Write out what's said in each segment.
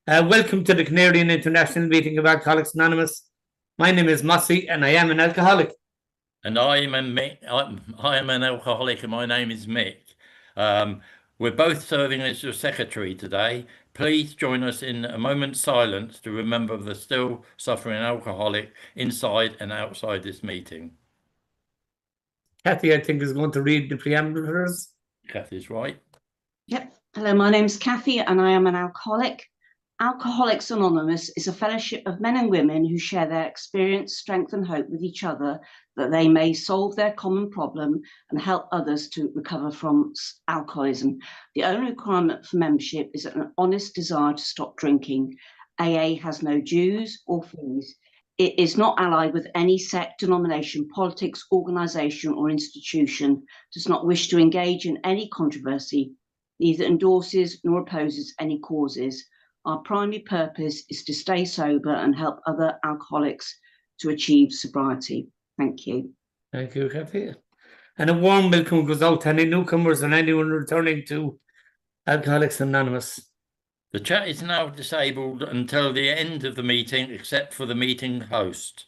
Welcome to the Canarian International Meeting of Alcoholics Anonymous. My name is Mossy and I am an alcoholic. And I am an alcoholic, and my name is Mick. We're both serving as your secretary today. Please join us in a moment's silence to remember the still suffering alcoholic inside and outside this meeting. Kathy, I think, is going to read the preamble for us. Kathy's right. Yep. Hello, my name's Kathy and I am an alcoholic. Alcoholics Anonymous is a fellowship of men and women who share their experience, strength and hope with each other that they may solve their common problem and help others to recover from alcoholism. The only requirement for membership is an honest desire to stop drinking. AA has no dues or fees. It is not allied with any sect, denomination, politics, organisation or institution, does not wish to engage in any controversy, neither endorses nor opposes any causes. Our primary purpose is to stay sober and help other alcoholics to achieve sobriety. Thank you. Thank you, Kathy. And a warm welcome goes out to any newcomers and anyone returning to Alcoholics Anonymous. The chat is now disabled until the end of the meeting, except for the meeting host.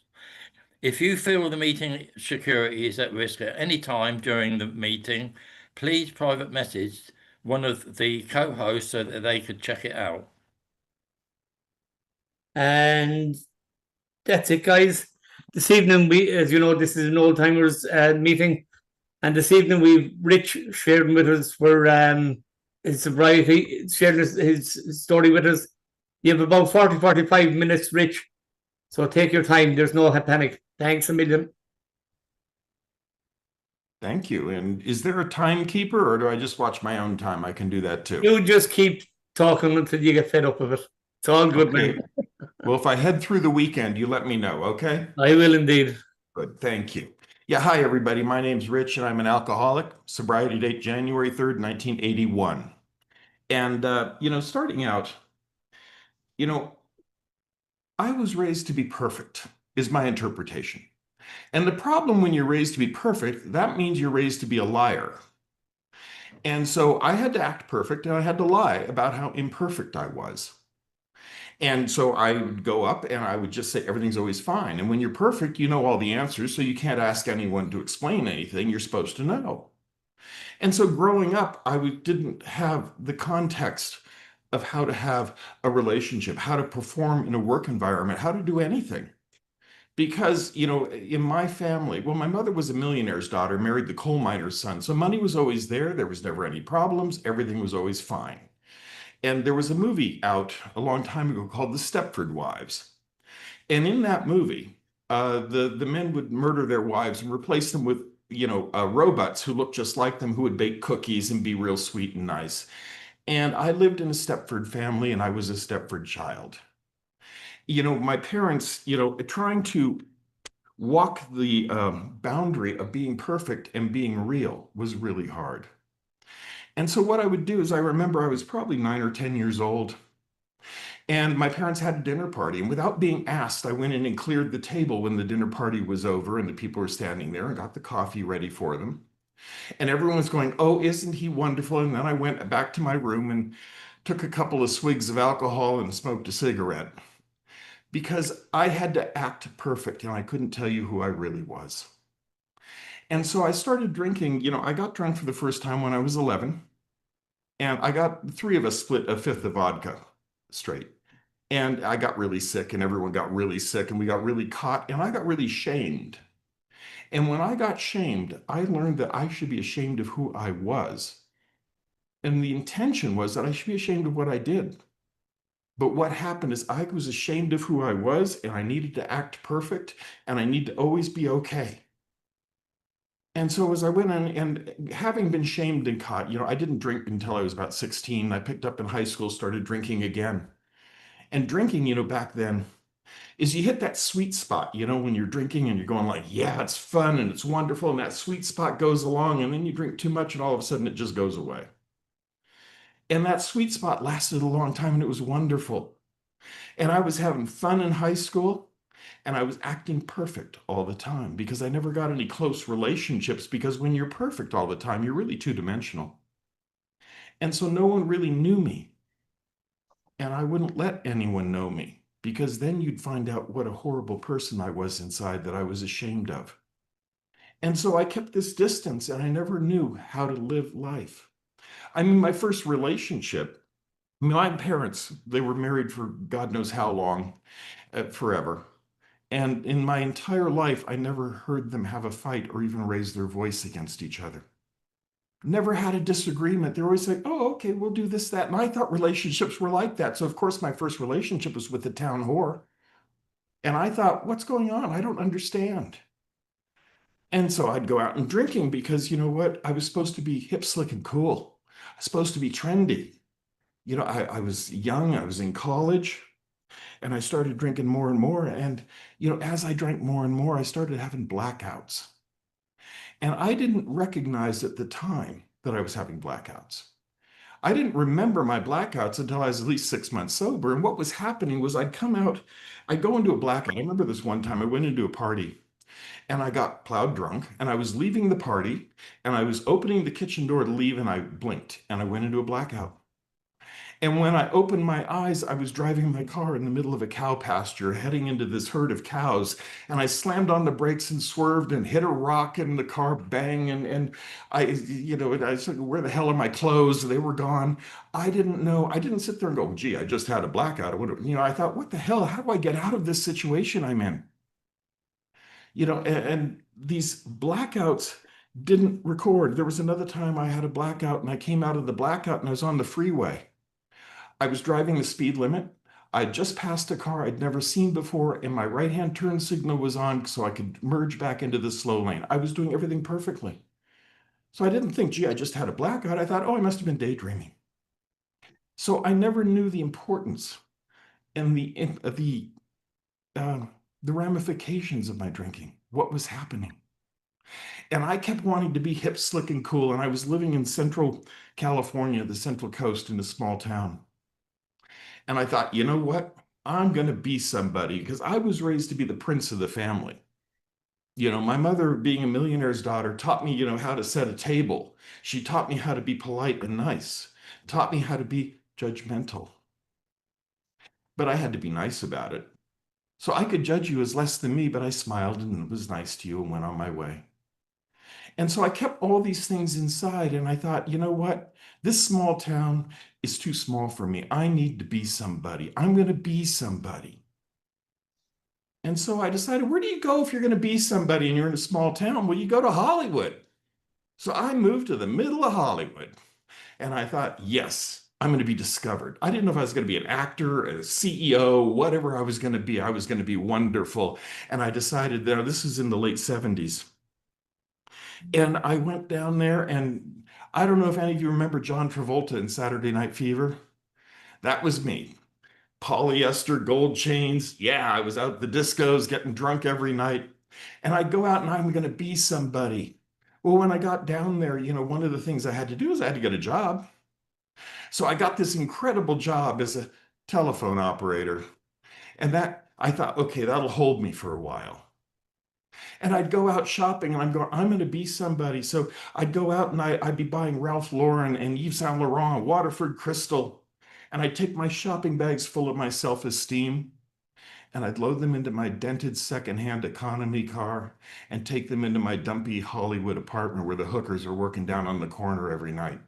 If you feel the meeting security is at risk at any time during the meeting, please private message one of the co-hosts so that they could check it out. And that's it, guys. This evening, as you know, this is an old timers meeting, and this evening we've Rich sharing with us for his sobriety, sharing his story with us. You have about 45 minutes, Rich. So take your time. There's no panic. Thanks a million. Thank you. And is there a timekeeper, or do I just watch my own time? I can do that too. You just keep talking until you get fed up with it. It's all good, Okay. man. Well, if I head through the weekend, you let me know, okay? I will indeed. Good, thank you. Yeah, hi everybody. My name's Rich and I'm an alcoholic. Sobriety date January 3rd, 1981. And, starting out, I was raised to be perfect, is my interpretation. And the problem when you're raised to be perfect, that means you're raised to be a liar. And so I had to act perfect and I had to lie about how imperfect I was. And so I would go up and I would just say everything's always fine. And when you're perfect, you know all the answers, so you can't ask anyone to explain anything. You're supposed to know. And so growing up, I didn't have the context of how to have a relationship, how to perform in a work environment, how to do anything. Because, in my family, well, my mother was a millionaire's daughter, married the coal miner's son. So money was always there. There was never any problems. Everything was always fine. And there was a movie out a long time ago called The Stepford Wives. And in that movie, the men would murder their wives and replace them with, robots who looked just like them, who would bake cookies and be real sweet and nice. And I lived in a Stepford family and I was a Stepford child. My parents, trying to walk the boundary of being perfect and being real was really hard. And so what I would do is I remember I was probably 9 or 10 years old and my parents had a dinner party, and without being asked, I went in and cleared the table when the dinner party was over and the people were standing there and got the coffee ready for them. And everyone was going, "Oh, isn't he wonderful?" And then I went back to my room and took a couple of swigs of alcohol and smoked a cigarette because I had to act perfect and I couldn't tell you who I really was. And so I started drinking. I got drunk for the first time when I was 11. And the three of us split a fifth of vodka straight. And I got really sick and everyone got really sick and we got really caught and I got really shamed. And when I got shamed, I learned that I should be ashamed of who I was. And the intention was that I should be ashamed of what I did. But what happened is I was ashamed of who I was and I needed to act perfect and I need to always be okay. And so as I went on, and having been shamed and caught, I didn't drink until I was about 16. I picked up in high school, started drinking again. And drinking, back then, is you hit that sweet spot, when you're drinking and you're going like, yeah, it's fun and it's wonderful. And that sweet spot goes along and then you drink too much and all of a sudden it just goes away. And that sweet spot lasted a long time and it was wonderful. And I was having fun in high school. And I was acting perfect all the time because I never got any close relationships, because when you're perfect all the time, you're really two-dimensional. And so no one really knew me. And I wouldn't let anyone know me, because then you'd find out what a horrible person I was inside that I was ashamed of. And so I kept this distance, and I never knew how to live life. I mean, my first relationship, my parents, they were married for God knows how long, forever. And in my entire life, I never heard them have a fight or even raise their voice against each other. Never had a disagreement. They're always like, oh, okay, we'll do this, that. And I thought relationships were like that. So, of course, my first relationship was with the town whore. And I thought, what's going on? I don't understand. And so I'd go out and drinking because, you know what? I was supposed to be hip, slick, and cool. I was supposed to be trendy. You know, I was young, I was in college, and I started drinking more and more. And, you know, as I drank more and more, I started having blackouts. And I didn't recognize at the time that I was having blackouts. I didn't remember my blackouts until I was at least 6 months sober. And what was happening was I'd go into a blackout. I remember this one time I went into a party and I got plowed drunk and I was leaving the party and I was opening the kitchen door to leave and I blinked and I went into a blackout. And when I opened my eyes, I was driving my car in the middle of a cow pasture, heading into this herd of cows. And I slammed on the brakes and swerved and hit a rock, and the car banged. And I said, where the hell are my clothes? They were gone. I didn't know. I didn't sit there and go, gee, I just had a blackout. I thought, what the hell? How do I get out of this situation I'm in? And these blackouts didn't record. There was another time I had a blackout and I came out of the blackout and I was on the freeway. I was driving the speed limit. I just passed a car I'd never seen before, and my right-hand turn signal was on so I could merge back into the slow lane. I was doing everything perfectly. So I didn't think, gee, I just had a blackout. I thought, oh, I must have been daydreaming. So I never knew the importance and the ramifications of my drinking, what was happening. And I kept wanting to be hip, slick, and cool. And I was living in Central California, the Central Coast, in a small town. And I thought, you know what? I'm going to be somebody, because I was raised to be the prince of the family. My mother, being a millionaire's daughter, taught me, how to set a table. She taught me how to be polite and nice, taught me how to be judgmental. But I had to be nice about it. So I could judge you as less than me, but I smiled and was nice to you and went on my way. And so I kept all these things inside, and I thought, you know what? This small town is too small for me. I need to be somebody. I'm going to be somebody. And so I decided, where do you go if you're going to be somebody and you're in a small town? Well, you go to Hollywood. So I moved to the middle of Hollywood, and I thought, yes, I'm going to be discovered. I didn't know if I was going to be an actor, a CEO, whatever I was going to be. I was going to be wonderful. And I decided that this is in the late 70s. And I went down there, and I don't know if any of you remember John Travolta in Saturday Night Fever. That was me. Polyester gold chains. Yeah, I was out at the discos getting drunk every night. And I'd go out and I'm going to be somebody. Well, when I got down there, one of the things I had to do is I had to get a job. So I got this incredible job as a telephone operator. And I thought, okay, that'll hold me for a while. And I'd go out shopping and I'm going to be somebody. So I'd go out and I'd be buying Ralph Lauren and Yves Saint Laurent, Waterford Crystal. And I'd take my shopping bags full of my self-esteem and I'd load them into my dented secondhand economy car and take them into my dumpy Hollywood apartment where the hookers are working down on the corner every night.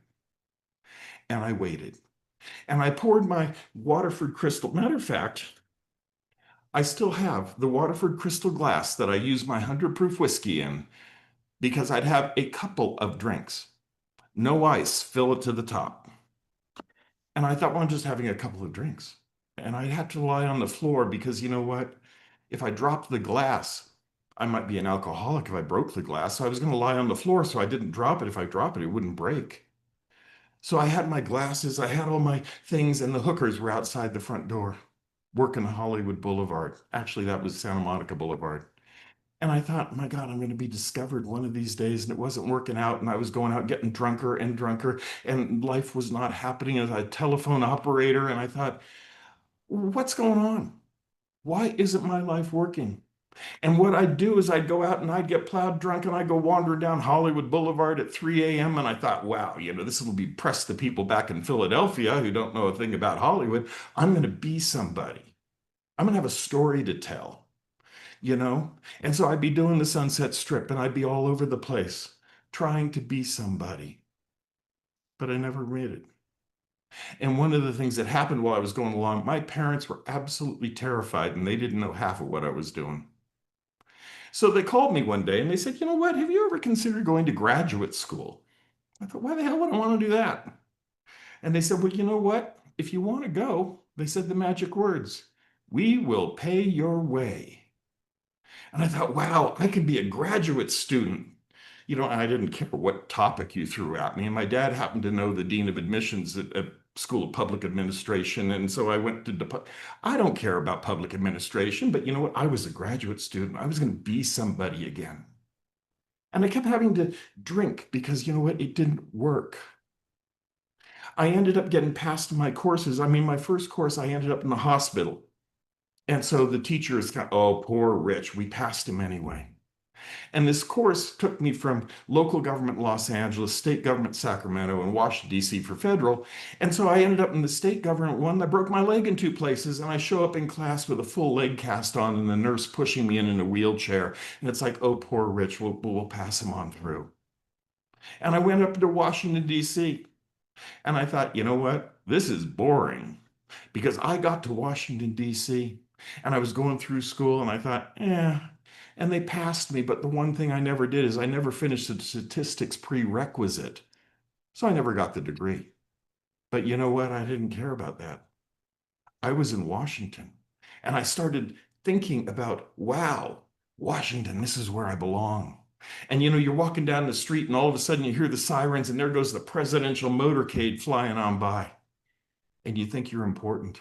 And I waited. And I poured my Waterford Crystal. Matter of fact, I still have the Waterford Crystal glass that I use my 100 proof whiskey in, because I'd have a couple of drinks. No ice, fill it to the top. And I thought, well, I'm just having a couple of drinks. And I'd have to lie on the floor because, you know what? If I dropped the glass, I might be an alcoholic if I broke the glass. So I was going to lie on the floor so I didn't drop it. If I drop it, it wouldn't break. So I had my glasses, I had all my things, and the hookers were outside the front door, working Hollywood Boulevard. Actually, that was Santa Monica Boulevard. And I thought, my God, I'm going to be discovered one of these days. And it wasn't working out. And I was going out getting drunker and drunker. And life was not happening as a telephone operator. And I thought, what's going on? Why isn't my life working? And what I'd do is I'd go out and I'd get plowed drunk and I'd go wandering down Hollywood Boulevard at 3 a.m. And I thought, wow, this will impress the people back in Philadelphia who don't know a thing about Hollywood. I'm going to be somebody. I'm going to have a story to tell, And so I'd be doing the Sunset Strip and I'd be all over the place trying to be somebody. But I never made it. And one of the things that happened while I was going along, my parents were absolutely terrified and they didn't know half of what I was doing. So they called me one day and they said, you know what, have you ever considered going to graduate school? I thought, why the hell would I want to do that? And they said, well, you know what? If you want to go, they said the magic words, we will pay your way. And I thought, wow, I could be a graduate student. I didn't care what topic you threw at me. And my dad happened to know the dean of admissions at School of Public Administration. And so I went to, I don't care about public administration, but you know what? I was a graduate student. I was going to be somebody again. And I kept having to drink because you know what? It didn't work. I ended up getting passed my courses. I mean, my first course, I ended up in the hospital. And so the teacher is oh, poor Rich, we passed him anyway. And this course took me from local government Los Angeles, state government Sacramento, and Washington, D.C. for federal. And so I ended up in the state government one. I broke my leg in 2 places, and I show up in class with a full leg cast on and the nurse pushing me in a wheelchair. And it's like, oh, poor Rich, we'll pass him on through. And I went up to Washington, D.C., and I thought, you know what? This is boring. Because I got to Washington, D.C., and I was going through school, and I thought, and they passed me, but the one thing I never did is I never finished the statistics prerequisite. So I never got the degree. But you know what? I didn't care about that. I was in Washington, and I started thinking about, wow, Washington, this is where I belong. And you're walking down the street, and all of a sudden you hear the sirens, and there goes the presidential motorcade flying on by. And you think you're important.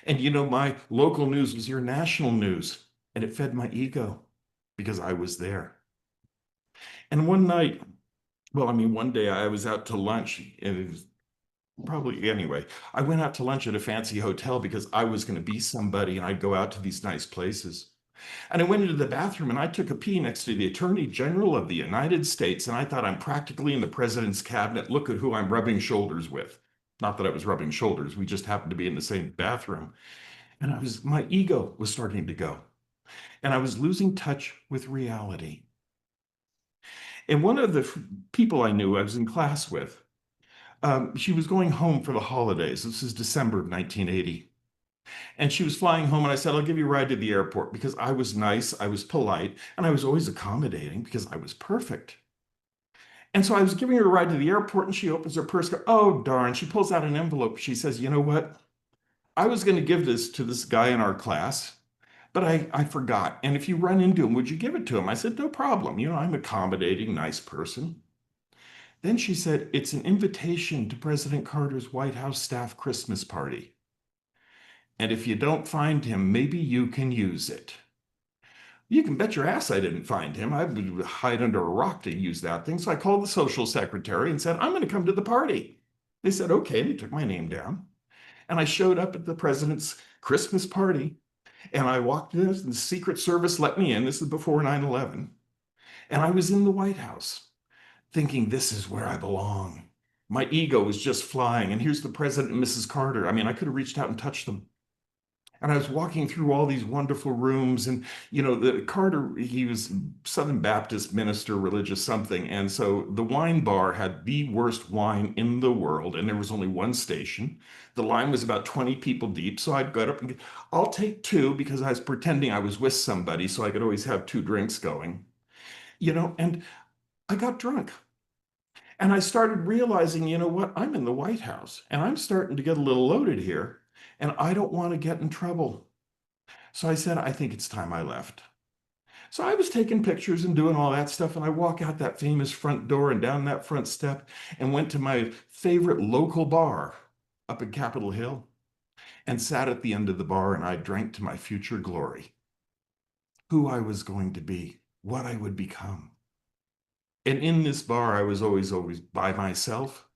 And my local news was your national news, and it fed my ego because I was there. And one day I was out to lunch, and it was anyway, I went out to lunch at a fancy hotel because I was going to be somebody and I'd go out to these nice places. And I went into the bathroom and I took a pee next to the Attorney General of the United States, and I thought, I'm practically in the president's cabinet. Look at who I'm rubbing shoulders with. Not that I was rubbing shoulders. We just happened to be in the same bathroom. And my ego was starting to go. And I was losing touch with reality. And one of the people I knew I was in class with, she was going home for the holidays. This is December of 1980. And she was flying home, and I said, I'll give you a ride to the airport, because I was nice, I was polite, and I was always accommodating because I was perfect. And so I was giving her a ride to the airport, and she opens her purse, oh, darn. She pulls out an envelope. She says, you know what? I was going to give this to this guy in our class, but I forgot. And if you run into him, would you give it to him? I said, no problem. I'm an accommodating, nice person. Then she said, it's an invitation to President Carter's White House staff Christmas party. And if you don't find him, maybe you can use it. You can bet your ass I didn't find him. I would hide under a rock to use that thing. So I called the social secretary and said, I'm going to come to the party. They said, okay. They took my name down. And I showed up at the president's Christmas party. And I walked in, and the Secret Service let me in. This is before 9/11. And I was in the White House thinking, this is where I belong. My ego was just flying. And here's the president and Mrs. Carter. I mean, I could have reached out and touched them. And I was walking through all these wonderful rooms, and the Carter, he was Southern Baptist minister, religious something, and so the wine bar had the worst wine in the world, and there was only one station. The line was about 20 people deep, so I'd go up and I'll take 2, because I was pretending I was with somebody, so I could always have 2 drinks going, and I got drunk. And I started realizing, you know what, I'm in the White House, and I'm starting to get a little loaded here. And I don't want to get in trouble. So I said, I think it's time I left. So I was taking pictures and doing all that stuff. And I walk out that famous front door and down that front step and went to my favorite local bar up in Capitol Hill and sat at the end of the bar, and I drank to my future glory, who I was going to be, what I would become. And in this bar, I was always by myself.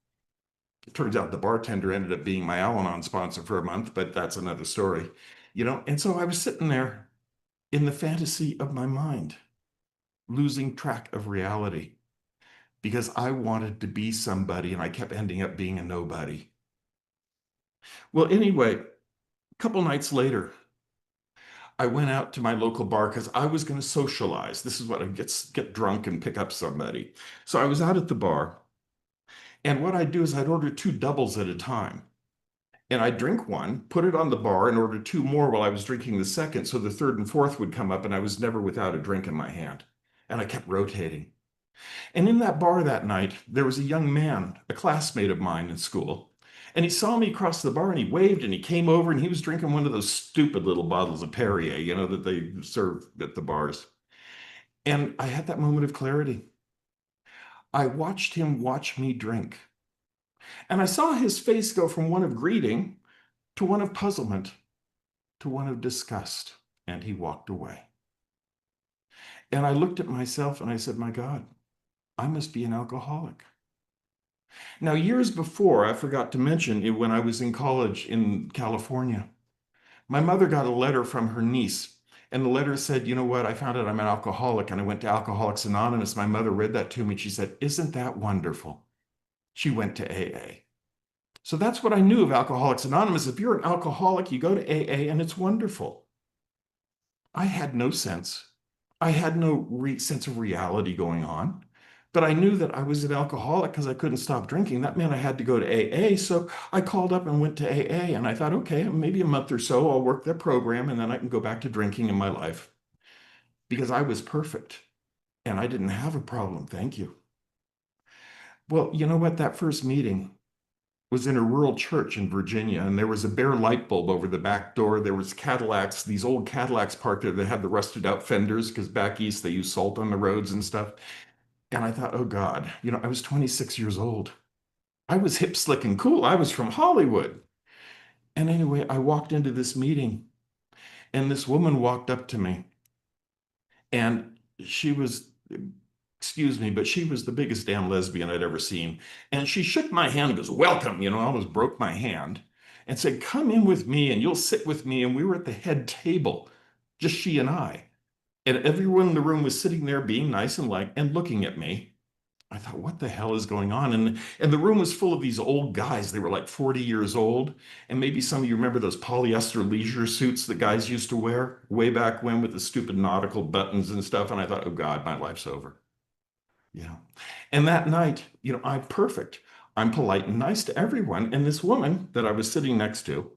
It turns out the bartender ended up being my Al-Anon sponsor for a month, but that's another story, And so I was sitting there in the fantasy of my mind, losing track of reality because I wanted to be somebody and I kept ending up being a nobody. Well, anyway, a couple nights later, I went out to my local bar because I was going to socialize. This is what I get drunk and pick up somebody. So I was out at the bar, and what I'd do is I'd order 2 doubles at a time. And I'd drink one, put it on the bar, and order 2 more while I was drinking the second. So the third and fourth would come up, and I was never without a drink in my hand. And I kept rotating. And in that bar that night, there was a young man, a classmate of mine in school. And he saw me across the bar and he waved and he came over and he was drinking one of those stupid little bottles of Perrier, that they serve at the bars. And I had that moment of clarity. I watched him watch me drink. And I saw his face go from one of greeting to one of puzzlement to one of disgust. And he walked away. And I looked at myself and I said, my God, I must be an alcoholic. Now, years before, I forgot to mention, when I was in college in California, my mother got a letter from her niece. And the letter said, you know what, I found out I'm an alcoholic and I went to Alcoholics Anonymous. My mother read that to me and she said, isn't that wonderful? She went to AA. So that's what I knew of Alcoholics Anonymous. If you're an alcoholic, you go to AA and it's wonderful. I had no sense. I had no sense of reality going on. But I knew that I was an alcoholic because I couldn't stop drinking. That meant I had to go to AA. So I called up and went to AA. And I thought, okay, maybe a month or so, I'll work their program and then I can go back to drinking in my life. Because I was perfect and I didn't have a problem. Thank you. Well, you know what? That first meeting was in a rural church in Virginia, and there was a bare light bulb over the back door. There was Cadillacs, these old Cadillacs parked there that had the rusted out fenders because back east they use salt on the roads and stuff. And I thought, oh God, I was 26 years old. I was hip, slick, and cool. I was from Hollywood. And anyway, I walked into this meeting, and this woman walked up to me, and she was, excuse me, but she was the biggest damn lesbian I'd ever seen. And she shook my hand and goes, welcome, I almost broke my hand, and said, come in with me and you'll sit with me. And we were at the head table, just she and I. And everyone in the room was sitting there being nice and looking at me. I thought, what the hell is going on? And the room was full of these old guys. They were like 40 years old. And maybe some of you remember those polyester leisure suits that guys used to wear way back when with the stupid nautical buttons and stuff. And I thought, oh God, my life's over. And that night, I'm perfect. I'm polite and nice to everyone. And this woman that I was sitting next to,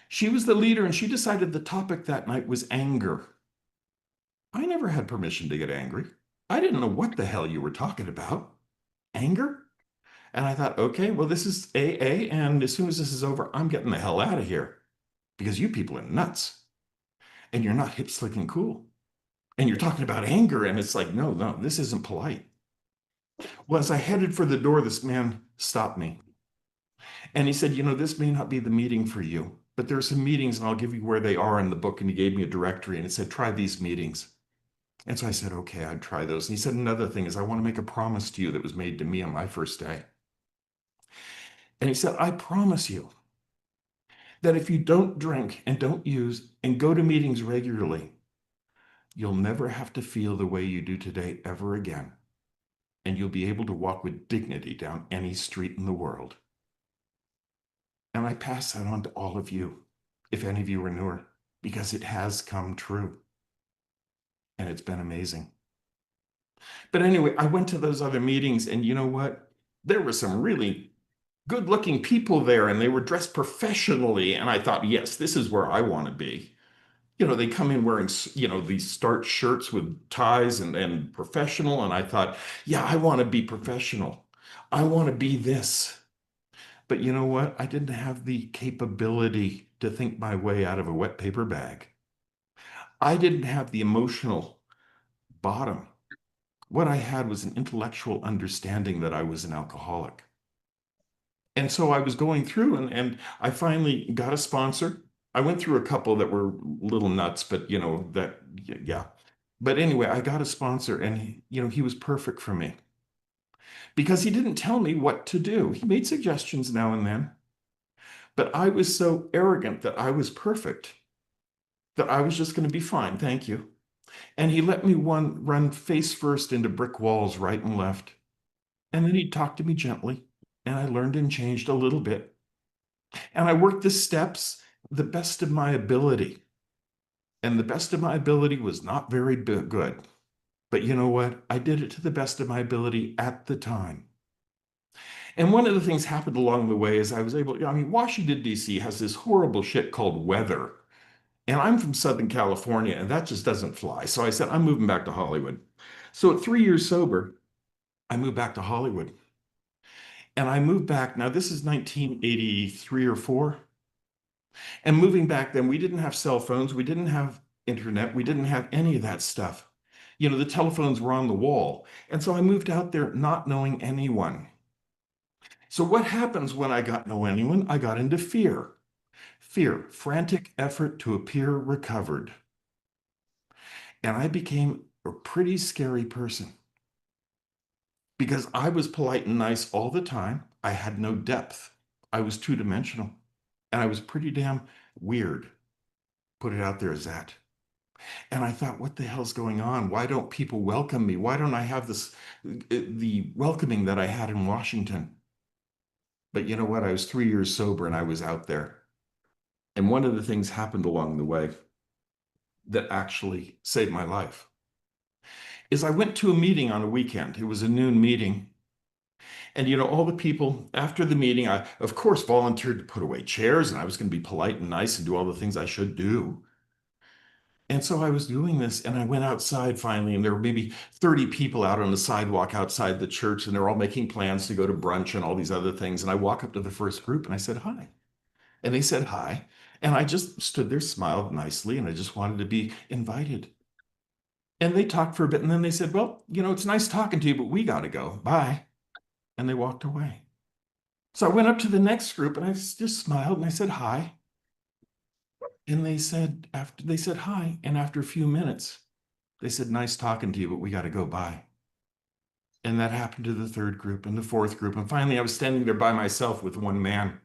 she was the leader and she decided the topic that night was anger. I never had permission to get angry. I didn't know what the hell you were talking about. Anger? And I thought, okay, well, this is AA, and as soon as this is over, I'm getting the hell out of here because you people are nuts and you're not hip, slick, and cool. And you're talking about anger, and it's like, no, this isn't polite. Well, as I headed for the door, this man stopped me. And he said, this may not be the meeting for you, but there are some meetings, and I'll give you where they are in the book. And he gave me a directory, and it said, try these meetings. And so I said, okay, I'd try those. And he said, another thing is I want to make a promise to you that was made to me on my first day. And he said, I promise you that if you don't drink and don't use and go to meetings regularly, you'll never have to feel the way you do today ever again. And you'll be able to walk with dignity down any street in the world. And I pass that on to all of you, if any of you are newer, because it has come true. And it's been amazing. But anyway, I went to those other meetings, and you know what? There were some really good-looking people there, and they were dressed professionally. And I thought, yes, this is where I want to be. They come in wearing, these starched shirts with ties and professional. And I thought, yeah, I want to be professional. I want to be this. But you know what? I didn't have the capability to think my way out of a wet paper bag. I didn't have the emotional bottom. What I had was an intellectual understanding that I was an alcoholic. And so I was going through and I finally got a sponsor. I went through a couple that were little nuts, but yeah. But anyway, I got a sponsor and he was perfect for me because he didn't tell me what to do. He made suggestions now and then, but I was so arrogant that I was perfect that I was just going to be fine, thank you. And he let me run face first into brick walls right and left. And then he talked to me gently, and I learned and changed a little bit. And I worked the steps the best of my ability. And the best of my ability was not very good. But you know what? I did it to the best of my ability at the time. And one of the things happened along the way is I was able, I mean, Washington, D.C. has this horrible shit called weather. And I'm from Southern California, and that just doesn't fly. So I said, I'm moving back to Hollywood. So at 3 years sober, I moved back to Hollywood. And I moved back, now this is 1983 or 4. And moving back then, we didn't have cell phones, we didn't have internet, we didn't have any of that stuff. You know, the telephones were on the wall. And so I moved out there not knowing anyone. So what happens when I got know anyone? I got into fear. Fear, frantic effort to appear recovered. And I became a pretty scary person because I was polite and nice all the time. I had no depth. I was two-dimensional, and I was pretty damn weird. Put it out there as that. And I thought, what the hell's going on? Why don't people welcome me? Why don't I have the welcoming that I had in Washington? But you know what? I was 3 years sober and I was out there. And one of the things happened along the way that actually saved my life is I went to a meeting on a weekend. It was a noon meeting. And, you know, all the people after the meeting, I, of course, volunteered to put away chairs, and I was going to be polite and nice and do all the things I should do. And so I was doing this, and I went outside finally, and there were maybe 30 people out on the sidewalk outside the church, and they're all making plans to go to brunch and all these other things. And I walk up to the first group, and I said, hi. And they said, hi. And I just stood there, smiled nicely, and I just wanted to be invited. And they talked for a bit, and then they said, well, you know, it's nice talking to you, but we got to go. Bye. And they walked away. So I went up to the next group, and I just smiled, and I said, hi. And they said hi, and after a few minutes, they said, nice talking to you, but we got to go. Bye. And that happened to the third group and the fourth group. And finally, I was standing there by myself with one man.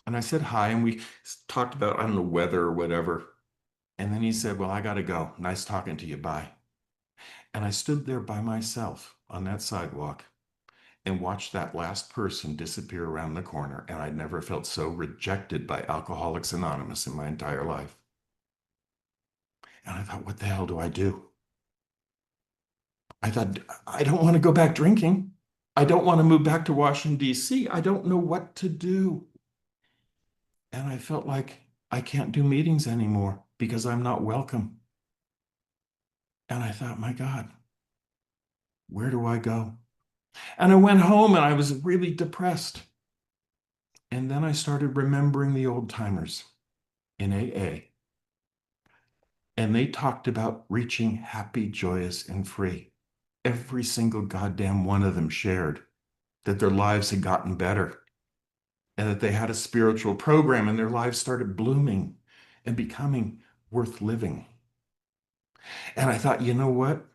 And I said hi, and we talked about, I don't know, weather or whatever. And then he said, well, I got to go. Nice talking to you. Bye. And I stood there by myself on that sidewalk and watched that last person disappear around the corner. And I'd never felt so rejected by Alcoholics Anonymous in my entire life. And I thought, what the hell do I do? I thought, I don't want to go back drinking. I don't want to move back to Washington, D.C. I don't know what to do. And I felt like I can't do meetings anymore because I'm not welcome. And I thought, my God, where do I go? And I went home and I was really depressed. And then I started remembering the old timers in AA. And they talked about reaching happy, joyous, and free. Every single goddamn one of them shared that their lives had gotten better and that they had a spiritual program and their lives started blooming and becoming worth living. And I thought, you know what?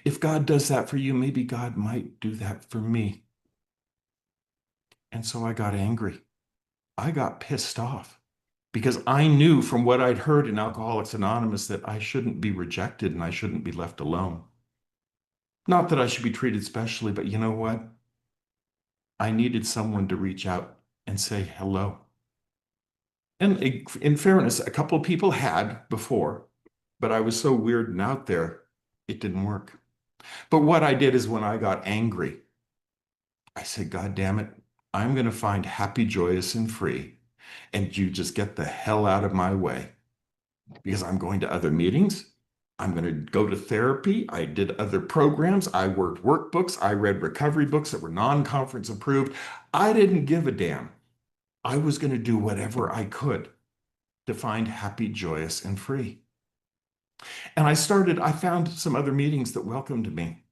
If God does that for you, maybe God might do that for me. And so I got angry. I got pissed off because I knew from what I'd heard in Alcoholics Anonymous that I shouldn't be rejected and I shouldn't be left alone. Not that I should be treated specially, but you know what? I needed someone to reach out and say hello. And in fairness, a couple of people had before, but I was so weird and out there, it didn't work. But what I did is when I got angry, I said, God damn it, I'm going to find happy, joyous, and free. And you just get the hell out of my way because I'm going to other meetings. I'm going to go to therapy. I did other programs. I worked workbooks. I read recovery books that were non-conference approved. I didn't give a damn. I was going to do whatever I could to find happy, joyous, and free. And I found some other meetings that welcomed me.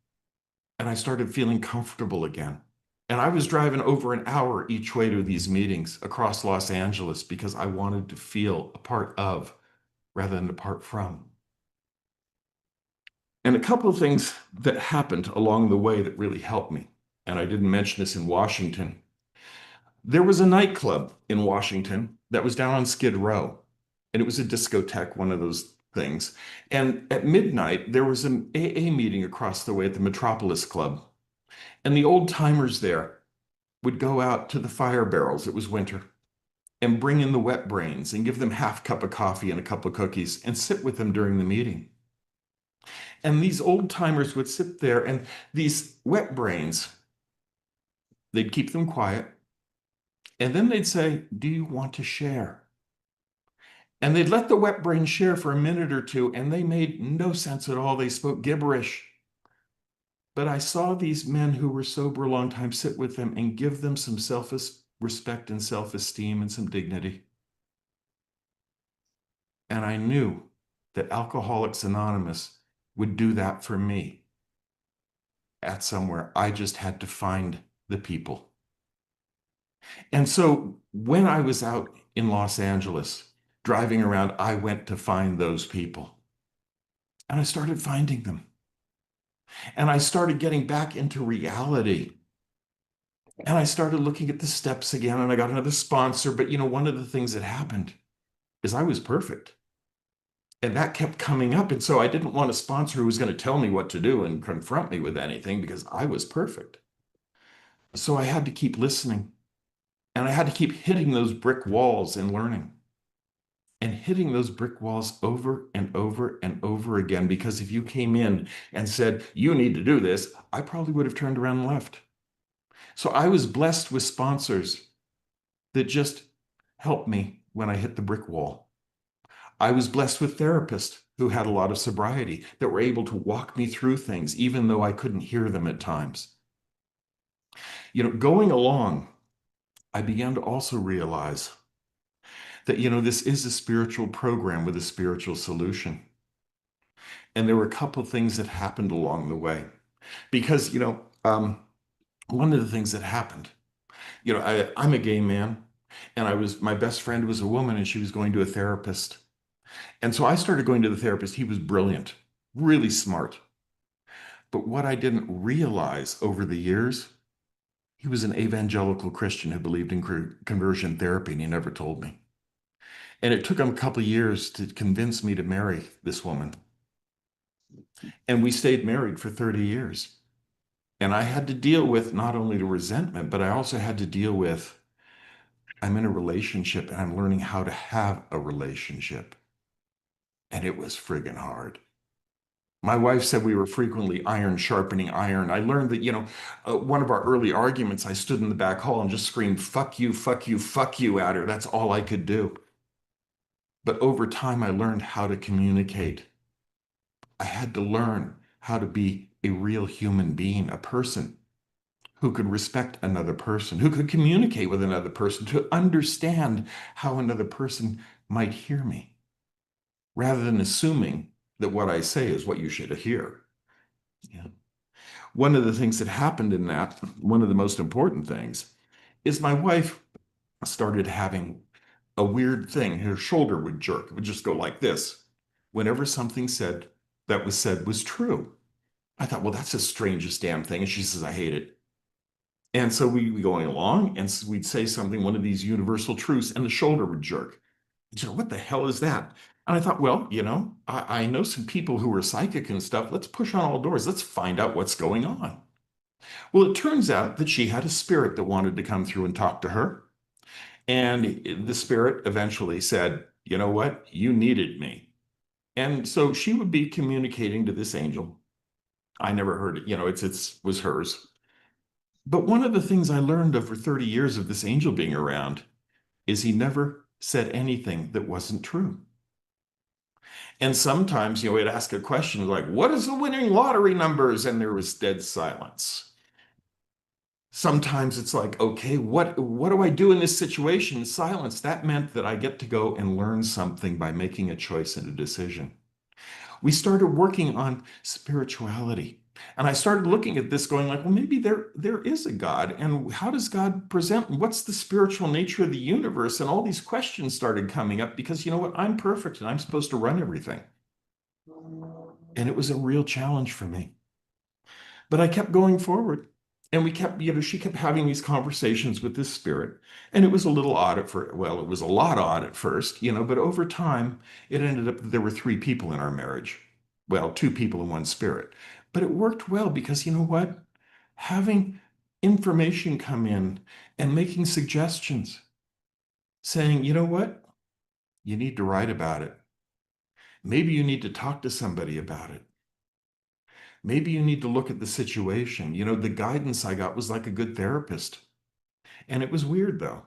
And I started feeling comfortable again. And I was driving over an hour each way to these meetings across Los Angeles because I wanted to feel a part of rather than apart from. And a couple of things that happened along the way that really helped me, and I didn't mention this in Washington. There was a nightclub in Washington that was down on Skid Row. And it was a discotheque, one of those things. And at midnight, there was an AA meeting across the way at the Metropolis Club. And the old timers there would go out to the fire barrels, it was winter, and bring in the wet brains and give them half cup of coffee and a couple of cookies and sit with them during the meeting. And these old timers would sit there, and these wet brains, they'd keep them quiet. And then they'd say, "Do you want to share?" And they'd let the wet brain share for a minute or two, and they made no sense at all. They spoke gibberish. But I saw these men who were sober a long time sit with them and give them some self-respect and self-esteem and some dignity. And I knew that Alcoholics Anonymous would do that for me at somewhere. I just had to find the people. And so when I was out in Los Angeles, driving around, I went to find those people. And I started finding them. And I started getting back into reality. And I started looking at the steps again, and I got another sponsor. But one of the things that happened is I was perfect. And that kept coming up. And so I didn't want a sponsor who was going to tell me what to do and confront me with anything, because I was perfect. So I had to keep listening. And I had to keep hitting those brick walls and learning. And hitting those brick walls over and over and over again, because if you came in and said, "You need to do this," I probably would have turned around and left. So I was blessed with sponsors that just helped me when I hit the brick wall. I was blessed with therapists who had a lot of sobriety that were able to walk me through things, even though I couldn't hear them at times. Going along, I began to also realize that, this is a spiritual program with a spiritual solution. And there were a couple of things that happened along the way. Because, one of the things that happened, I'm a gay man, and my best friend was a woman, and she was going to a therapist. And so I started going to the therapist. He was brilliant, really smart. But what I didn't realize over the years, he was an evangelical Christian who believed in conversion therapy, and he never told me. And it took him a couple of years to convince me to marry this woman. And we stayed married for 30 years. And I had to deal with not only the resentment, but I also had to deal with, I'm in a relationship and I'm learning how to have a relationship. And it was friggin' hard. My wife said we were frequently iron sharpening iron. I learned that, one of our early arguments, I stood in the back hall and just screamed, "Fuck you, fuck you, fuck you" at her. That's all I could do. But over time, I learned how to communicate. I had to learn how to be a real human being, a person who could respect another person, who could communicate with another person, to understand how another person might hear me, rather than assuming that what I say is what you should hear. Yeah. One of the things that happened in that, one of the most important things, is my wife started having a weird thing. Her shoulder would jerk. It would just go like this whenever something that was said was true. I thought, well, that's the strangest damn thing. And she says, "I hate it." And so we'd be going along, and we'd say something, one of these universal truths, and the shoulder would jerk. What the hell is that? And I thought, well, I know some people who are psychic and stuff. Let's push on all doors. Let's find out what's going on. Well, it turns out that she had a spirit that wanted to come through and talk to her. And the spirit eventually said, "You know what? You needed me." And so she would be communicating to this angel. I never heard it. It was hers. But one of the things I learned over 30 years of this angel being around is he never said anything that wasn't true. And sometimes, we'd ask a question like, "What is the winning lottery numbers?" And there was dead silence. Sometimes it's like, "Okay, what do I do in this situation?" Silence. That meant that I get to go and learn something by making a choice and a decision. We started working on spirituality. And I started looking at this going like, well, maybe there is a God. And how does God present? What's the spiritual nature of the universe? And all these questions started coming up because, you know what? I'm perfect and I'm supposed to run everything. And it was a real challenge for me. But I kept going forward. And we kept, she kept having these conversations with this spirit. And it was a little odd well, it was a lot odd at first, but over time, it ended up that there were 3 people in our marriage. Well, 2 people and 1 spirit. But it worked well because you know what? Having information come in and making suggestions, saying, you know what? You need to write about it. Maybe you need to talk to somebody about it. Maybe you need to look at the situation. The guidance I got was like a good therapist. And it was weird though,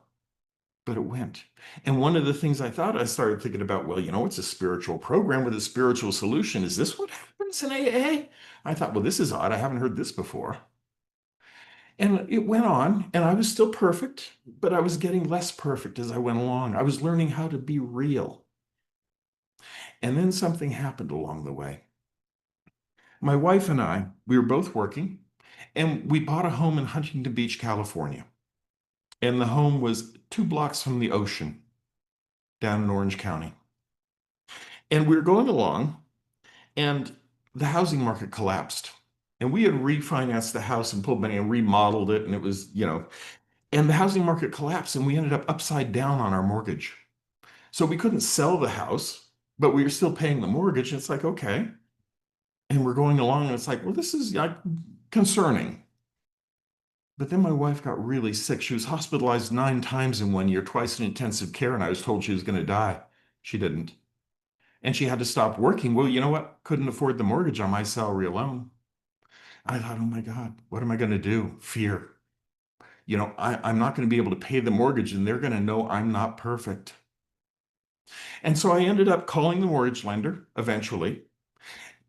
but it went. And one of the things I started thinking about, well, it's a spiritual program with a spiritual solution. Is this what happens in AA? I thought, well, this is odd. I haven't heard this before. And it went on, and I was still perfect, but I was getting less perfect as I went along. I was learning how to be real. And then something happened along the way. My wife and I, we were both working, and we bought a home in Huntington Beach, California. And the home was 2 blocks from the ocean down in Orange County. And we were going along, and the housing market collapsed. And we had refinanced the house and pulled money and remodeled it. And it was, and the housing market collapsed, and we ended up upside down on our mortgage. So we couldn't sell the house, but we were still paying the mortgage. And it's like, okay. And we're going along, and it's like, well, this is concerning. But then my wife got really sick. She was hospitalized 9 times in 1 year, twice in intensive care, and I was told she was going to die. She didn't. And she had to stop working. Well, you know what? Couldn't afford the mortgage on my salary alone. I thought, oh my God, what am I going to do? Fear. I'm not going to be able to pay the mortgage, and they're going to know I'm not perfect. And so I ended up calling the mortgage lender eventually.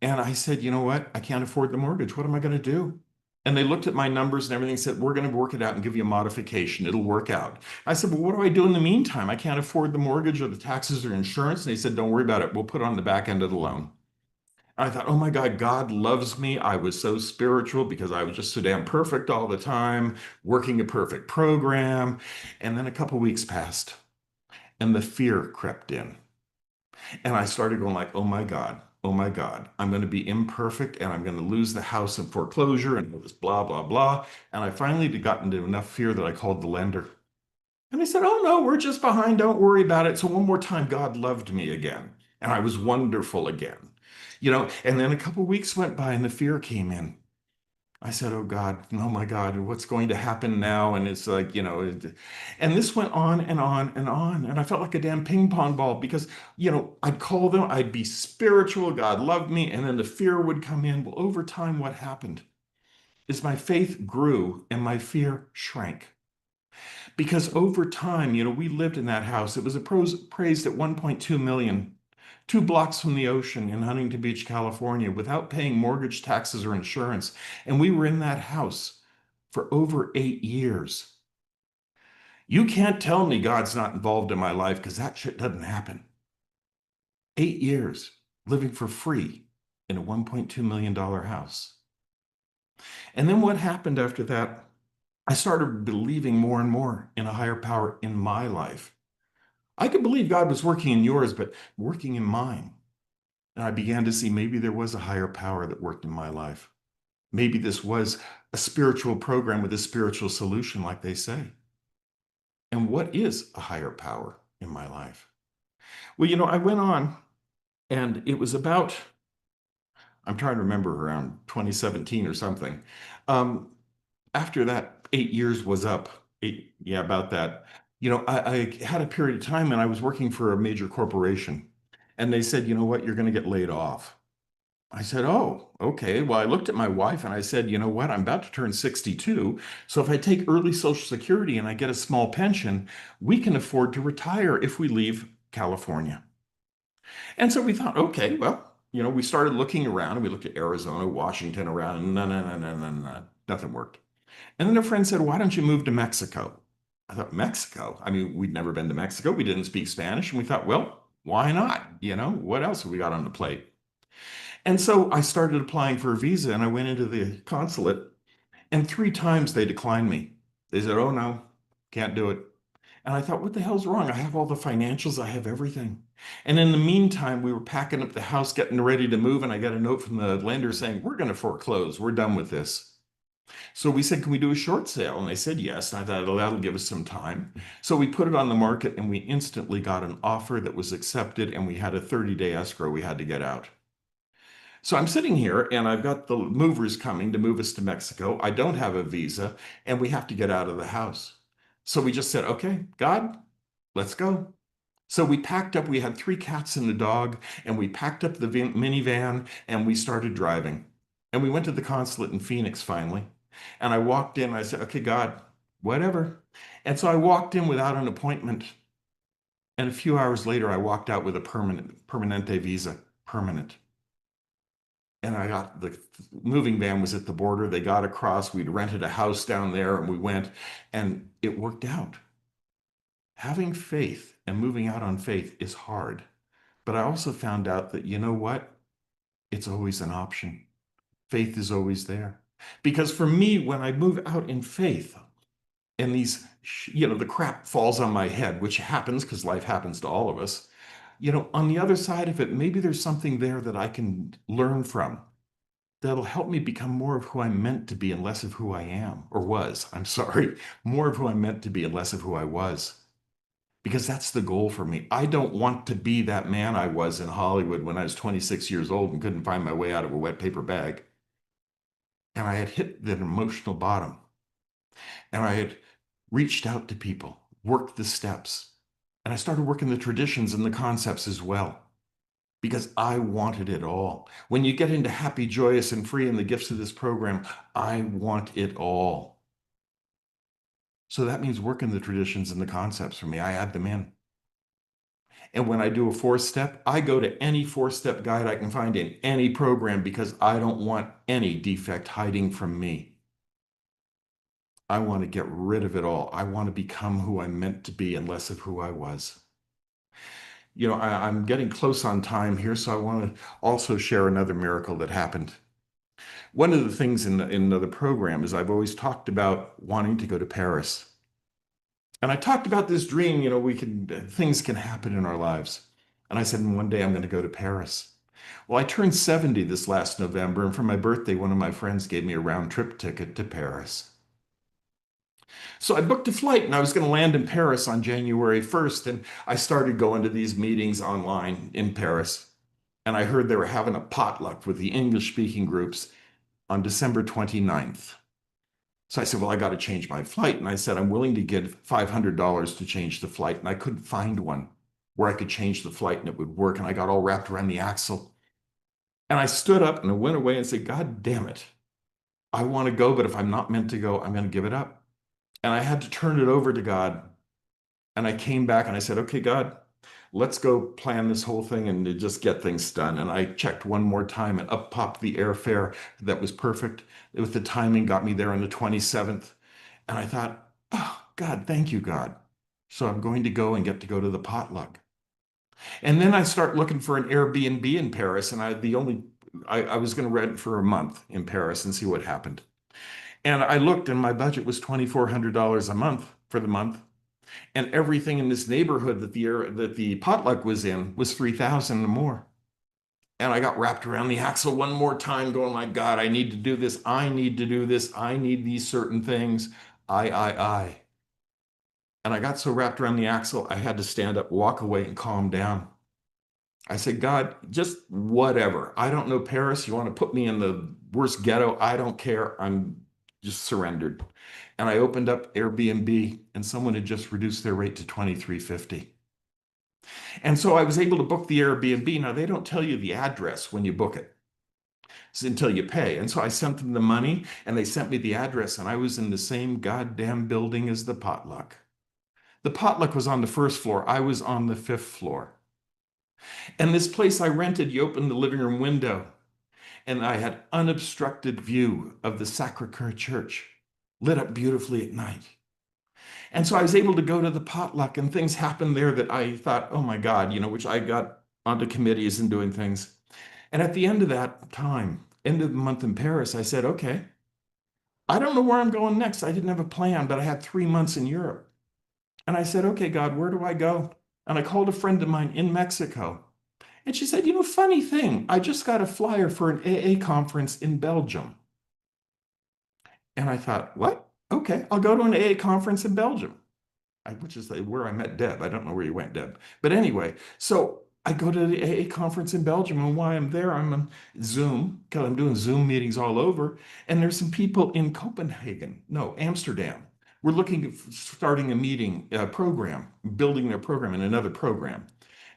And I said, you know what? I can't afford the mortgage. What am I going to do? And they looked at my numbers and everything and said, we're going to work it out and give you a modification. It'll work out. I said, well, what do I do in the meantime? I can't afford the mortgage or the taxes or insurance. And they said, don't worry about it. We'll put it on the back end of the loan. I thought, oh my God, God loves me. I was so spiritual because I was just so damn perfect all the time, working a perfect program. And then a couple of weeks passed and the fear crept in. And I started going like, oh my God, I'm going to be imperfect and I'm going to lose the house in foreclosure and this blah, blah, blah. And I finally got into enough fear that I called the lender. And they said, oh no, we're just behind. Don't worry about it. So one more time, God loved me again. And I was wonderful again. And then a couple of weeks went by and the fear came in. I said, oh God, oh my God, what's going to happen now? And it's like, and this went on and on and on. And I felt like a damn ping pong ball because, I'd call them, I'd be spiritual, God loved me. And then the fear would come in. Well, over time, what happened is my faith grew and my fear shrank. Because over time, we lived in that house. It was appraised at 1.2 million. 2 blocks from the ocean in Huntington Beach, California, without paying mortgage, taxes, or insurance. And we were in that house for over 8 years. You can't tell me God's not involved in my life because that shit doesn't happen. 8 years living for free in a $1.2 million house. And then what happened after that? I started believing more and more in a higher power in my life. I could believe God was working in yours, but working in mine. And I began to see maybe there was a higher power that worked in my life. Maybe this was a spiritual program with a spiritual solution, like they say. And what is a higher power in my life? Well, I went on, and it was about, I'm trying to remember, around 2017 or something. After that 8 years was up, about that, I had a period of time and I was working for a major corporation. And they said, you know what, you're going to get laid off. I said, oh, okay. Well, I looked at my wife and I said, you know what, I'm about to turn 62. So if I take early Social Security and I get a small pension, we can afford to retire if we leave California. And so we thought, okay, well, we started looking around and we looked at Arizona, Washington around, and no, nothing worked. And then a friend said, why don't you move to Mexico? I thought, Mexico? I mean, we'd never been to Mexico. We didn't speak Spanish. And we thought, well, why not? What else have we got on the plate? And so I started applying for a visa and I went into the consulate and 3 times they declined me. They said, oh no, can't do it. And I thought, what the hell's wrong? I have all the financials. I have everything. And in the meantime, we were packing up the house, getting ready to move. And I got a note from the lender saying, we're going to foreclose. We're done with this. So we said, can we do a short sale? And they said yes. And I thought, oh, that'll give us some time. So we put it on the market and we instantly got an offer that was accepted, and we had a 30-day escrow we had to get out. So I'm sitting here and I've got the movers coming to move us to Mexico. I don't have a visa and we have to get out of the house. So we just said, okay, God, let's go. So we packed up, we had 3 cats and a dog, and we packed up the minivan and we started driving. And we went to the consulate in Phoenix finally. And I walked in, I said, okay, God, whatever. And so I walked in without an appointment. And a few hours later, I walked out with a permanente visa, permanent. And I got the moving van was at the border. They got across. We'd rented a house down there and we went, and it worked out. Having faith and moving out on faith is hard. But I also found out that, you know what? It's always an option. Faith is always there. Because for me, when I move out in faith and these, the crap falls on my head, which happens because life happens to all of us, on the other side of it, maybe there's something there that I can learn from that'll help me become more of who I'm meant to be and less of who I am, or was. I'm sorry, more of who I'm meant to be and less of who I was. Because that's the goal for me. I don't want to be that man I was in Hollywood when I was 26 years old and couldn't find my way out of a wet paper bag. And I had hit that emotional bottom. And I had reached out to people, worked the steps. And I started working the traditions and the concepts as well, because I wanted it all. When you get into happy, joyous, and free and the gifts of this program, I want it all. So that means working the traditions and the concepts for me. I add them in. And when I do a 4-step, I go to any 4-step guide I can find in any program, because I don't want any defect hiding from me. I want to get rid of it all. I want to become who I'm meant to be and less of who I was. I'm getting close on time here, so I want to also share another miracle that happened. One of the things in the program is I've always talked about wanting to go to Paris. And I talked about this dream, things can happen in our lives. And I said, one day I'm going to go to Paris. Well, I turned 70 this last November, and for my birthday, one of my friends gave me a round trip ticket to Paris. So I booked a flight and I was going to land in Paris on January 1st. And I started going to these meetings online in Paris. And I heard they were having a potluck with the English-speaking groups on December 29th. So I said, well, I got to change my flight. And I said, I'm willing to give $500 to change the flight. And I couldn't find one where I could change the flight and it would work. And I got all wrapped around the axle. And I stood up and I went away and said, God damn it. I want to go, but if I'm not meant to go, I'm going to give it up. And I had to turn it over to God. And I came back and I said, okay, God, let's go plan this whole thing and just get things done. And I checked one more time and up popped the airfare that was perfect. With the timing, got me there on the 27th. And I thought, oh, God, thank you, God. So I'm going to go and get to go to the potluck. And then I start looking for an Airbnb in Paris. And I was going to rent for a month in Paris and see what happened. And I looked and my budget was $2,400 a month for the month. And everything in this neighborhood that the potluck was in was $3,000 or more. And I got wrapped around the axle one more time going like, God, I need to do this. I need to do this. I need these certain things. I. And I got so wrapped around the axle, I had to stand up, walk away, and calm down. I said, God, just whatever. I don't know Paris. You want to put me in the worst ghetto? I don't care. I'm just surrendered. And I opened up Airbnb and someone had just reduced their rate to $23.50. And so I was able to book the Airbnb. Now they don't tell you the address when you book it. It's until you pay. And so I sent them the money and they sent me the address and I was in the same goddamn building as the potluck. The potluck was on the 1st floor. I was on the 5th floor. And this place I rented, you open the living room window and I had unobstructed view of the Sacré-Cœur Church, lit up beautifully at night. And so I was able to go to the potluck and things happened there that I thought, oh my God, which I got onto committees and doing things. And at the end of that time, end of the month in Paris, I said, okay, I don't know where I'm going next. I didn't have a plan, but I had 3 months in Europe. And I said, okay, God, where do I go? And I called a friend of mine in Mexico. And she said, funny thing, I just got a flyer for an AA conference in Belgium. And I thought, what? Okay, I'll go to an AA conference in Belgium, which is where I met Deb. I don't know where you went, Deb. But anyway, so I go to the AA conference in Belgium, and while I'm there, I'm on Zoom, because I'm doing Zoom meetings all over. And there's some people in Copenhagen, no, Amsterdam. We're looking at starting a meeting program, building their program in another program.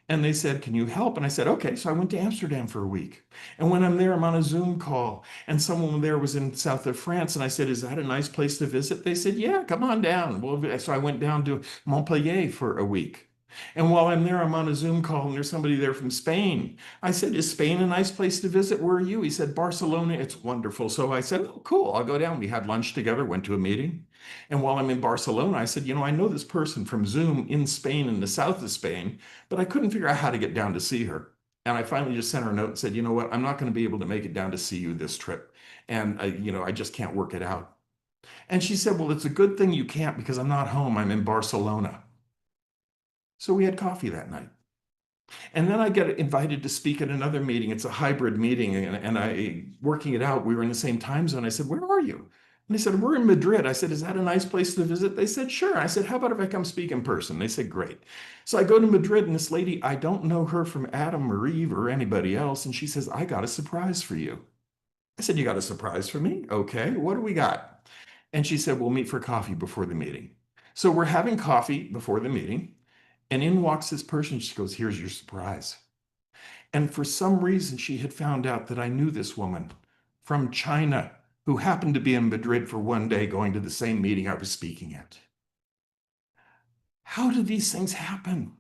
And they said, can you help? And I said, okay. So I went to Amsterdam for a week. And when I'm there, I'm on a Zoom call. And someone there was in south of France. And I said, is that a nice place to visit? They said, yeah, come on down. Well, so I went down to Montpellier for a week. And while I'm there, I'm on a Zoom call and there's somebody there from Spain. I said, is Spain a nice place to visit? Where are you? He said, Barcelona. It's wonderful. So I said, oh, cool. I'll go down. We had lunch together, went to a meeting. And while I'm in Barcelona, I said, I know this person from Zoom in Spain, in the south of Spain, but I couldn't figure out how to get down to see her. And I finally just sent her a note and said, you know what? I'm not going to be able to make it down to see you this trip. And, I just can't work it out. And she said, well, it's a good thing you can't because I'm not home. I'm in Barcelona. So we had coffee that night. And then I get invited to speak at another meeting. It's a hybrid meeting. And I, working it out, we were in the same time zone. I said, where are you? And they said, we're in Madrid. I said, is that a nice place to visit? They said, sure. I said, how about if I come speak in person? They said, great. So I go to Madrid, and this lady, I don't know her from Adam or Eve or anybody else. And she says, I got a surprise for you. I said, you got a surprise for me? Okay, what do we got? And she said, we'll meet for coffee before the meeting. So we're having coffee before the meeting. And in walks this person. She goes, here's your surprise. And for some reason, she had found out that I knew this woman from China who happened to be in Madrid for one day going to the same meeting I was speaking at. How did these things happen?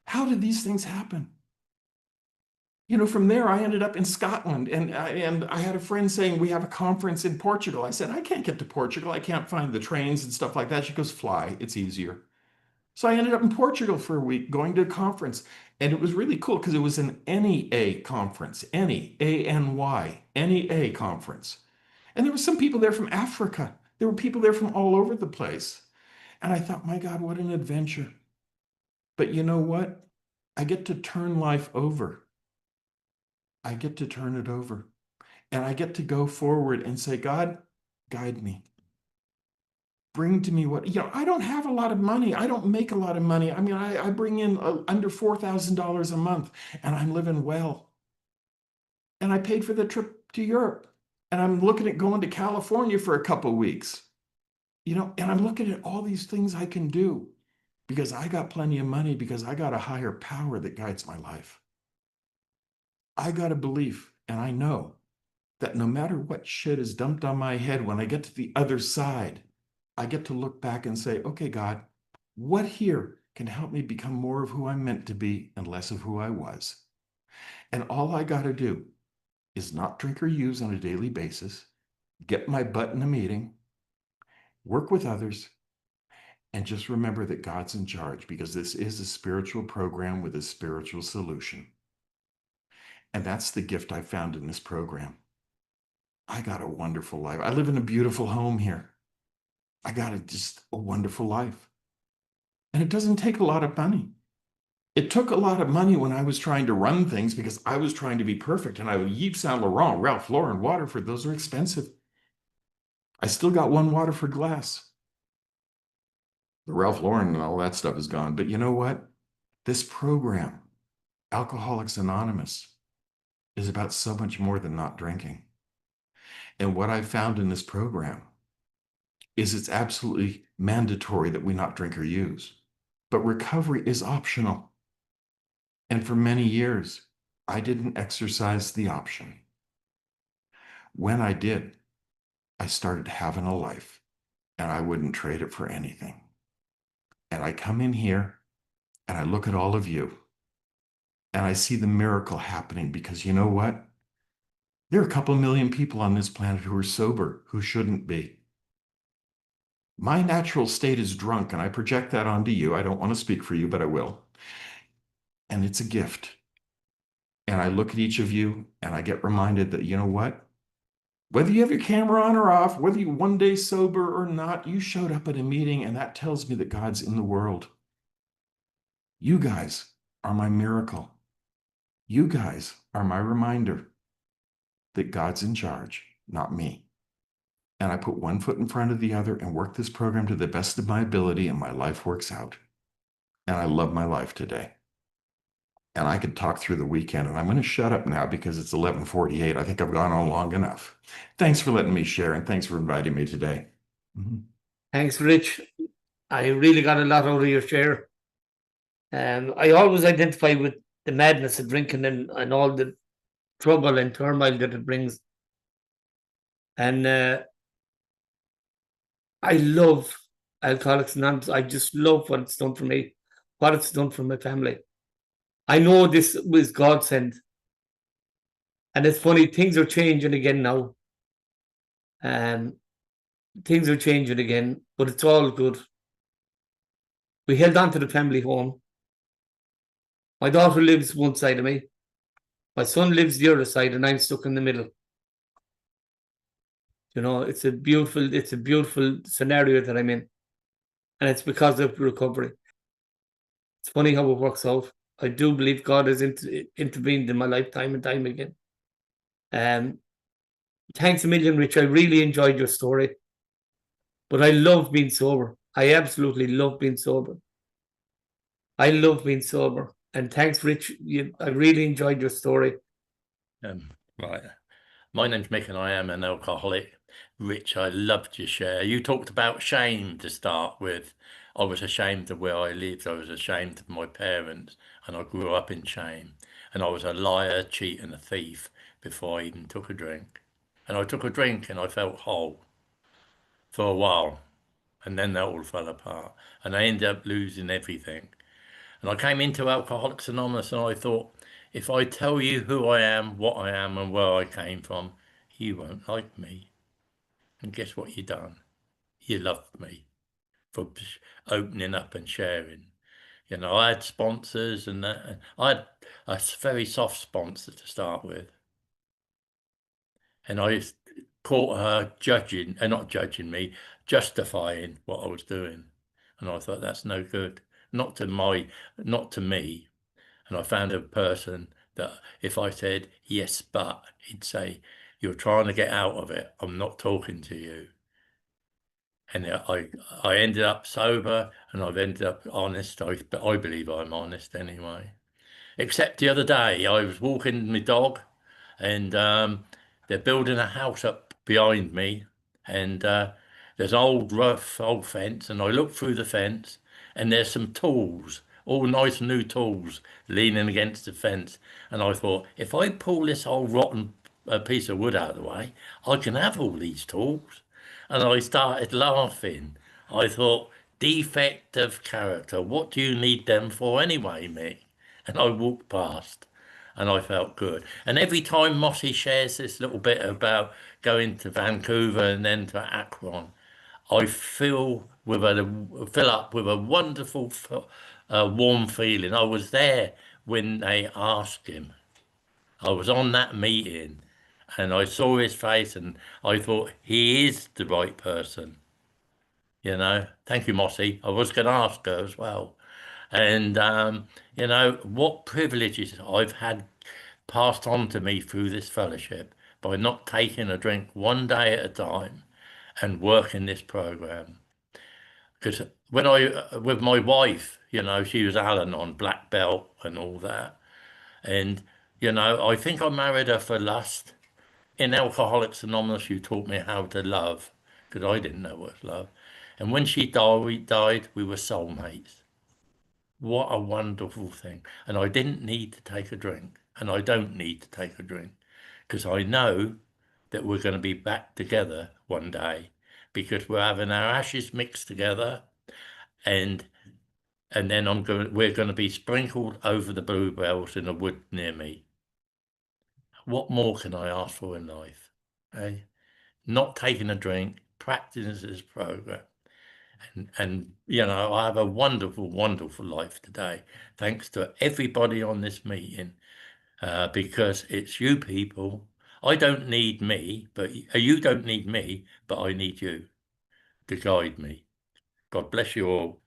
How did these things happen? From there, I ended up in Scotland, and I had a friend saying, we have a conference in Portugal. I said, I can't get to Portugal. I can't find the trains and stuff like that. She goes, fly, it's easier. So I ended up in Portugal for a week going to a conference. And it was really cool because it was an NEA conference, A-N-Y, NEA conference. And there were some people there from Africa. There were people there from all over the place. And I thought, my God, what an adventure. But you know what? I get to turn life over. I get to turn it over. And I get to go forward and say, God, guide me. Bring to me what, I don't have a lot of money. I don't make a lot of money. I mean, I bring in under $4,000 a month, and I'm living well. And I paid for the trip to Europe, and I'm looking at going to California for a couple of weeks, and I'm looking at all these things I can do because I got plenty of money, because I got a higher power that guides my life. I got a belief, and I know that no matter what shit is dumped on my head, when I get to the other side, I get to look back and say, okay, God, what here can help me become more of who I'm meant to be and less of who I was? And all I got to do is not drink or use on a daily basis, get my butt in a meeting, work with others, and just remember that God's in charge, because this is a spiritual program with a spiritual solution. And that's the gift I found in this program. I got a wonderful life. I live in a beautiful home here. I got just a wonderful life. And it doesn't take a lot of money. It took a lot of money when I was trying to run things because I was trying to be perfect. And I would Yves Saint Laurent, Ralph Lauren, Waterford, those are expensive. I still got one Waterford glass. The Ralph Lauren and all that stuff is gone. But you know what? This program, Alcoholics Anonymous, is about so much more than not drinking. And what I found in this program is it's absolutely mandatory that we not drink or use. But recovery is optional. And for many years, I didn't exercise the option. When I did, I started having a life, and I wouldn't trade it for anything. And I come in here, and I look at all of you, and I see the miracle happening, because you know what? There are a couple million people on this planet who are sober, who shouldn't be. My natural state is drunk, and I project that onto you. I don't want to speak for you, but I will. And it's a gift. And I look at each of you, and I get reminded that, you know what? Whether you have your camera on or off, whether you're one day sober or not, you showed up at a meeting, and that tells me that God's in the world. You guys are my miracle. You guys are my reminder that God's in charge, not me. and I put one foot in front of the other and work this program to the best of my ability, and my life works out. And I love my life today. And I could talk through the weekend, and I'm going to shut up now because it's 11:48. I think I've gone on long enough. Thanks for letting me share, and thanks for inviting me today. Thanks, Rich. I really got a lot out of your share. I always identify with the madness of drinking and all the trouble and turmoil that it brings. And I love Alcoholics Anonymous. I just love what it's done for me, what it's done for my family. I know this was God sent. And it's funny, things are changing again now. Things are changing again, but it's all good. We held on to the family home. My daughter lives one side of me. My son lives the other side, and I'm stuck in the middle. You know, it's a beautiful scenario that I'm in. And it's because of recovery. It's funny how it works out. I do believe God has intervened in my life time and time again. Thanks a million, Rich. I really enjoyed your story. But I love being sober. I absolutely love being sober. I love being sober. And thanks, Rich. I really enjoyed your story. Right. My name's Mick and I am an alcoholic. Rich, I loved your share. You talked about shame to start with. I was ashamed of where I lived. I was ashamed of my parents, and I grew up in shame. And I was a liar, cheat, and a thief before I even took a drink. And I took a drink and I felt whole for a while. And then that all fell apart. And I ended up losing everything. And I came into Alcoholics Anonymous and I thought, if I tell you who I am, what I am, and where I came from, you won't like me. And guess what you done? You loved me for opening up and sharing. You know, I had sponsors, and I had a very soft sponsor to start with. And I caught her judging, and not judging me, justifying what I was doing. And I thought, that's no good. Not to me. And I found a person that if I said, yes, but, he'd say, you're trying to get out of it. I'm not talking to you. And I ended up sober, and I've ended up honest. I believe I'm honest anyway. Except the other day, I was walking my dog, and they're building a house up behind me, and there's an rough old fence, and I look through the fence, and there's some tools, all nice new tools, leaning against the fence. And I thought, if I pull this old rotten piece of wood out of the way, I can have all these tools. And I started laughing. I thought, defect of character, what do you need them for anyway, Mick? And I walked past and I felt good. And every time Mossy shares this little bit about going to Vancouver and then to Akron, I fill up with a wonderful, warm feeling. I was there when they asked him. I was on that meeting and I saw his face and I thought, he is the right person. You know, thank you, Mossy. I was going to ask her as well. And, you know, what privileges I've had passed on to me through this fellowship by not taking a drink one day at a time and working this program. Because when with my wife, you know, she was Al-Anon, black belt and all that. And, you know, I think I married her for lust. In Alcoholics Anonymous, you taught me how to love, because I didn't know what love. And when she died, we were soulmates. What a wonderful thing. And I didn't need to take a drink, and I don't need to take a drink, because I know that we're going to be back together one day, because we're having our ashes mixed together, and then we're going to be sprinkled over the bluebells in a wood near me. What more can I ask for in life? Eh? Not taking a drink, practicing this program. And you know, I have a wonderful, wonderful life today, thanks to everybody on this meeting, because it's you people. I don't need me, but you don't need me, but I need you to guide me. God bless you all.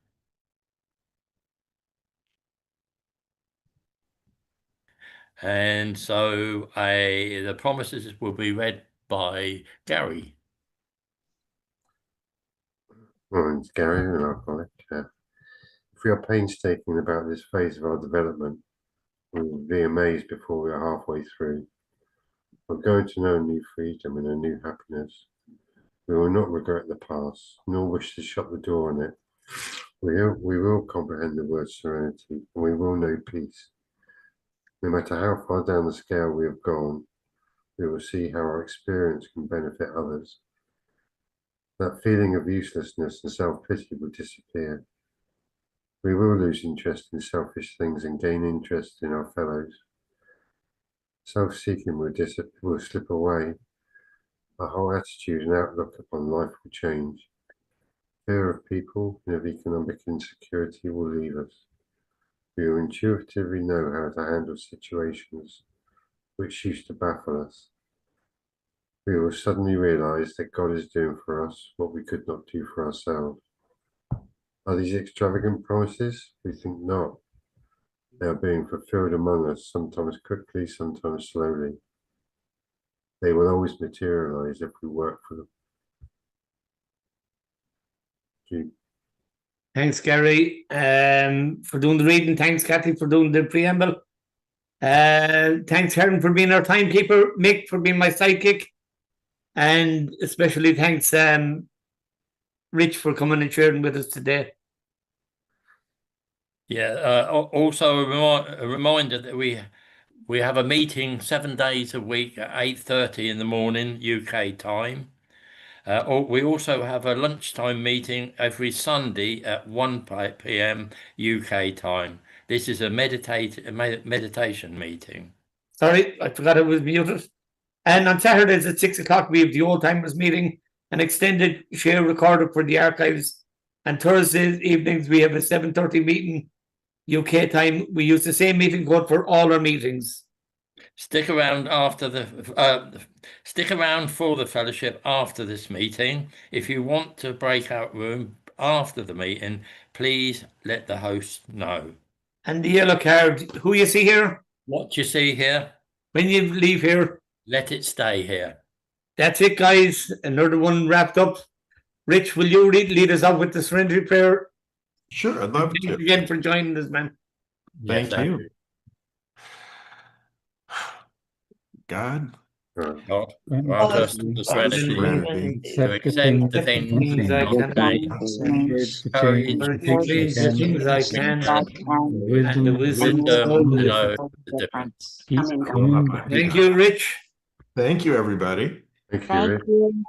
And so the promises will be read by Gary. Well, it's Gary, an alcoholic. If we are painstaking about this phase of our development, we will be amazed before we are halfway through. We're going to know a new freedom and a new happiness. We will not regret the past, nor wish to shut the door on it. We will comprehend the word serenity, and we will know peace. No matter how far down the scale we have gone, we will see how our experience can benefit others. That feeling of uselessness and self-pity will disappear. We will lose interest in selfish things and gain interest in our fellows. Self-seeking will slip away. Our whole attitude and outlook upon life will change. Fear of people and of economic insecurity will leave us. We will intuitively know how to handle situations which used to baffle us. We will suddenly realize that God is doing for us what we could not do for ourselves. Are these extravagant promises? We think not. They are being fulfilled among us, sometimes quickly, sometimes slowly. They will always materialize if we work for them. Thanks, Gary, for doing the reading. Thanks, Kathy, for doing the preamble. Thanks, Helen, for being our timekeeper. Mick, for being my sidekick. And especially thanks, Rich, for coming and sharing with us today. Yeah, also a reminder that we have a meeting 7 days a week at 8:30 in the morning UK time. We also have a lunchtime meeting every Sunday at 1 p.m. UK time. This is a meditation meeting. Sorry, I forgot it was muted. And on Saturdays at 6 o'clock, we have the Old Timers meeting, an extended share recorded for the archives. And Thursdays evenings, we have a 7:30 meeting UK time. We use the same meeting code for all our meetings. Stick around for the fellowship after this meeting. If you want to breakout room after the meeting, please let the host know. And the yellow card, who you see here? What you see here, When you leave here, let it stay here. that's it, guys. Another one wrapped up. Rich, will you lead us out with the serenity prayer? Sure, I'd love Thanks to. again for joining us, man. Yes, Thank you. God, God, grant us the serenity serenity. to accept the things I not cannot change, courage or to change the things I can, and the wisdom wisdom to know to the know difference. the difference. Coming down. Thank you, Rich. Thank you, everybody. Thank you, Rick. Thank you.